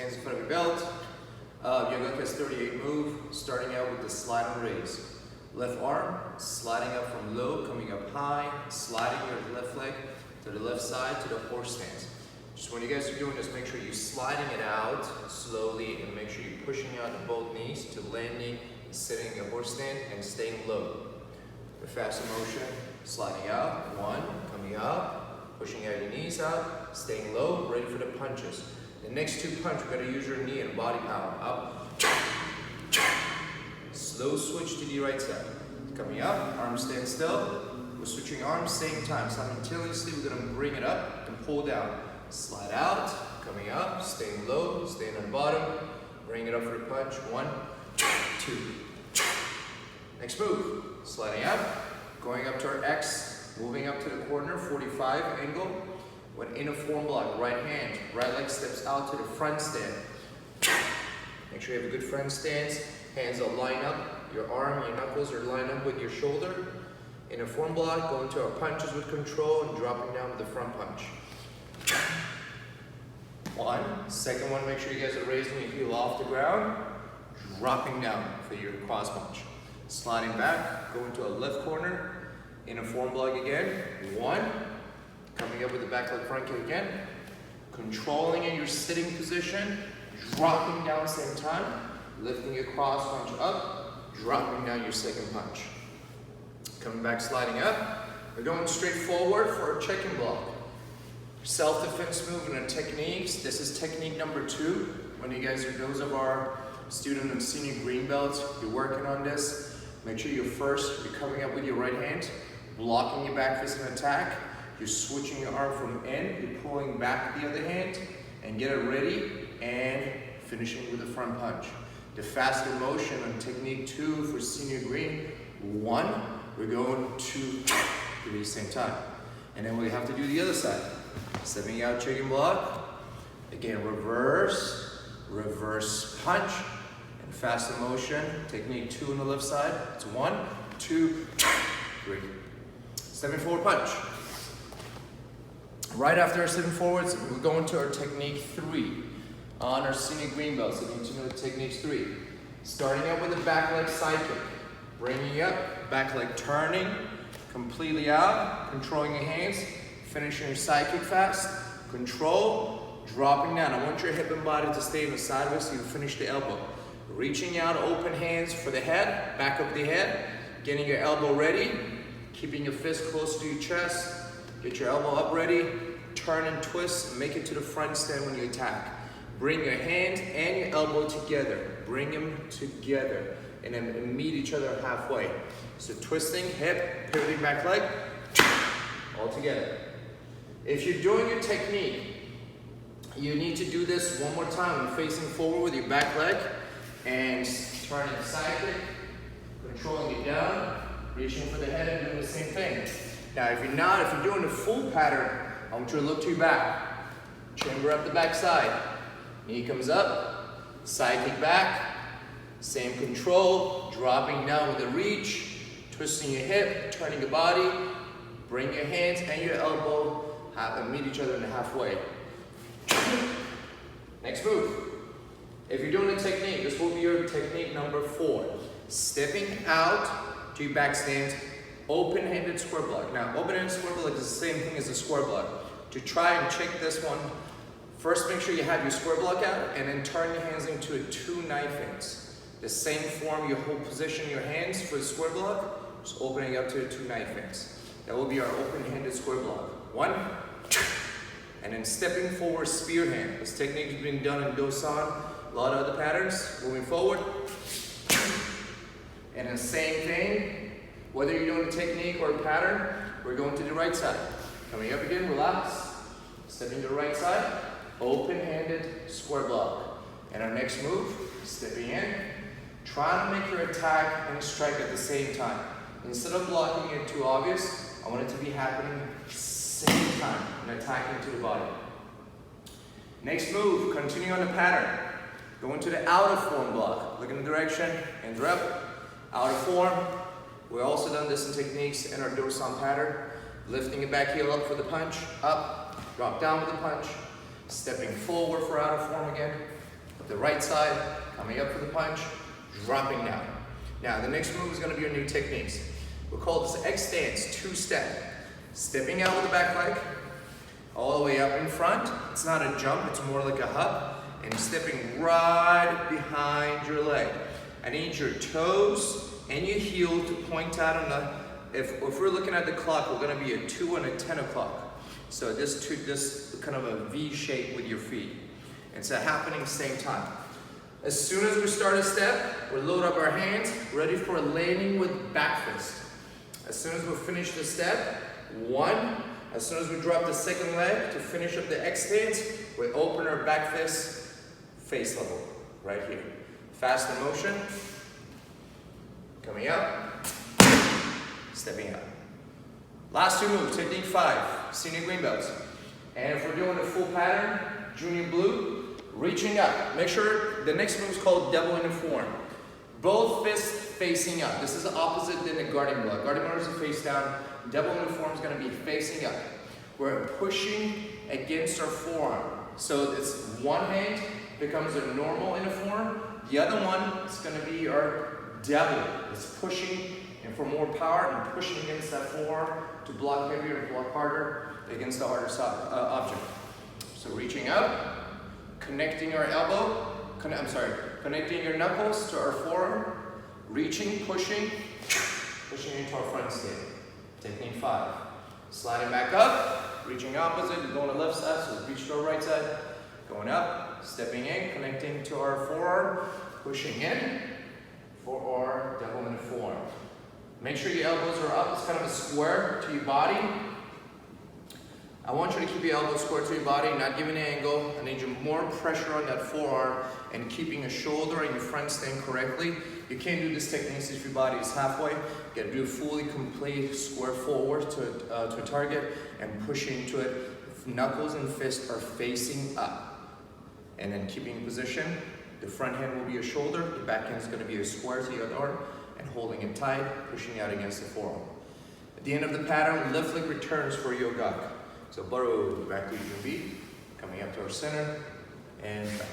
hands in front of your belt. Yoga Class 38 move, starting out with the slide and raise. Left arm, sliding up from low, coming up high, sliding your left leg to the left side to the horse stance. Just when you guys are doing this, make sure you're sliding it out slowly and make sure you're pushing out both knees to landing, sitting in a horse stand and staying low. The faster motion, sliding out, one, coming up, pushing out your knees out, staying low, ready for the punches. The next two punch, we're gonna use your knee and body power. Up, slow switch to the right side. Coming up, arms stand still. We're switching arms, same time. Simultaneously, we're gonna bring it up and pull down. Slide out, coming up, staying low, staying on the bottom. Bring it up for the punch. One, two. Next move, sliding up, going up to our X, moving up to the corner, 45 angle. When in a form block, right hand, right leg steps out to the front stand. Make sure you have a good front stance. Hands will line up. Your arm, your knuckles are lined up with your shoulder. In a form block, go into our punches with control and dropping down with the front punch. One. Second one, make sure you guys are raising your heel off the ground. Dropping down for your cross punch. Sliding back, go into a left corner. In a form block again. One. Coming up with the back leg front kick again. Controlling in your sitting position. Dropping down same time. Lifting your cross punch up. Dropping down your second punch. Coming back, sliding up. We're going straight forward for our check and block. Self-defense move and techniques. This is technique number 2. When you guys are those of our student and senior green belts, you're working on this. Make sure you're coming up with your right hand, blocking your back fist and attack. You're switching your arm from in, you're pulling back the other hand, and get it ready, and finishing with the front punch. The faster motion on technique 2 for senior green. 1, we're going 2, 3 same time. And then we have to do the other side. Stepping out, check and block. Again, reverse, reverse punch, and faster motion. Technique 2 on the left side. It's 1, 2, 3. Stepping forward punch. Right after our stepping forwards, we're going to our technique 3 on our senior green belt. So you need to know techniques 3. Starting out with the back leg side kick. Bringing up, back leg turning completely out, controlling your hands, finishing your side kick fast, control, dropping down. I want your hip and body to stay in the sideways so you finish the elbow. Reaching out, open hands for the head, back of the head, getting your elbow ready, keeping your fist close to your chest, get your elbow up ready, turn and twist, make it to the front stand when you attack. Bring your hand and your elbow together, bring them together, and then meet each other halfway. So twisting, hip, pivoting back leg, all together. If you're doing your technique, you need to do this one more time. You're facing forward with your back leg and turning side kick, controlling it down, reaching for the head and doing the same thing. Now if you're doing the full pattern, I want you to look to your back. Chamber up the back side. Knee comes up, side kick back, same control, dropping down with a reach, twisting your hip, turning your body, bring your hands and your elbow, have them meet each other in the halfway. Next move. If you're doing a technique, this will be your technique number 4. Stepping out to your back stance, open-handed square block. Now, open-handed square block is the same thing as a square block. To try and check this one, first make sure you have your square block out and then turn your hands into a 2 knife hands. The same form you hold position your hands for the square block, just opening up to a 2 knife hands. That will be our open-handed square block. 1, and then stepping forward, spear hand. This technique has been done in Dosan, a lot of other patterns. Moving forward, and the same thing. Whether you're doing a technique or a pattern, we're going to the right side. Coming up again, relax. Stepping to the right side, open-handed square block. And our next move, stepping in, trying to make your attack and strike at the same time. Instead of blocking it too obvious, I want it to be happening same time and attacking to the body. Next move, continue on the pattern. Go into the outer form block. Look in the direction, hands are up, outer form. We've also done this in techniques in our Dosan pattern. Lifting your back heel up for the punch, up, drop down with the punch, stepping forward for outer form again, the right side, coming up for the punch, dropping down. Now, the next move is gonna be your new techniques. We'll call this X stance, two-step. Stepping out with the back leg, all the way up in front. It's not a jump, it's more like a hop. And stepping right behind your leg. I need your toes and your heel to point out on the, if we're looking at the clock, we're gonna be a 2 and a 10 o'clock. So this kind of a V shape with your feet. It's happening same time. As soon as we start a step, we load up our hands, ready for a landing with back fist. As soon as we finish the step, 1. As soon as we drop the second leg to finish up the X stance, we open our back fist face level, right here. Fast in motion, coming up, stepping out. Last 2 moves, technique 5, senior green belts. And if we're doing the full pattern, junior blue, reaching up. Make sure the next move is called devil in a form. Both fists facing up. This is the opposite than the guarding block. Guarding block is a face down. Devil in a form is going to be facing up. We're pushing against our forearm. So it's one hand becomes a normal in a form. The other one is going to be our devil. It's pushing and for more power and pushing against that forearm to block heavier and block harder against the harder object. So reaching up, connecting our elbow, connecting your knuckles to our forearm, reaching, pushing into our front stand. Technique 5. Sliding back up, reaching opposite, you're going to left side, so reach to our right side, going up, stepping in, connecting to our forearm, pushing in for our devil in a form. Make sure your elbows are up, it's kind of a square to your body. I want you to keep your elbows square to your body, not giving an angle. I need you more pressure on that forearm and keeping your shoulder and your front stand correctly. You can't do this technique if your body is halfway. You gotta do a fully complete square forward to a target and push into it. Knuckles and fists are facing up. And then keeping position. The front hand will be your shoulder, the back hand is gonna be a square to your arm, and holding it tight, pushing out against the forearm. At the end of the pattern, left leg returns for Yogak. So Baru, back to your beat, coming up to our center, and back.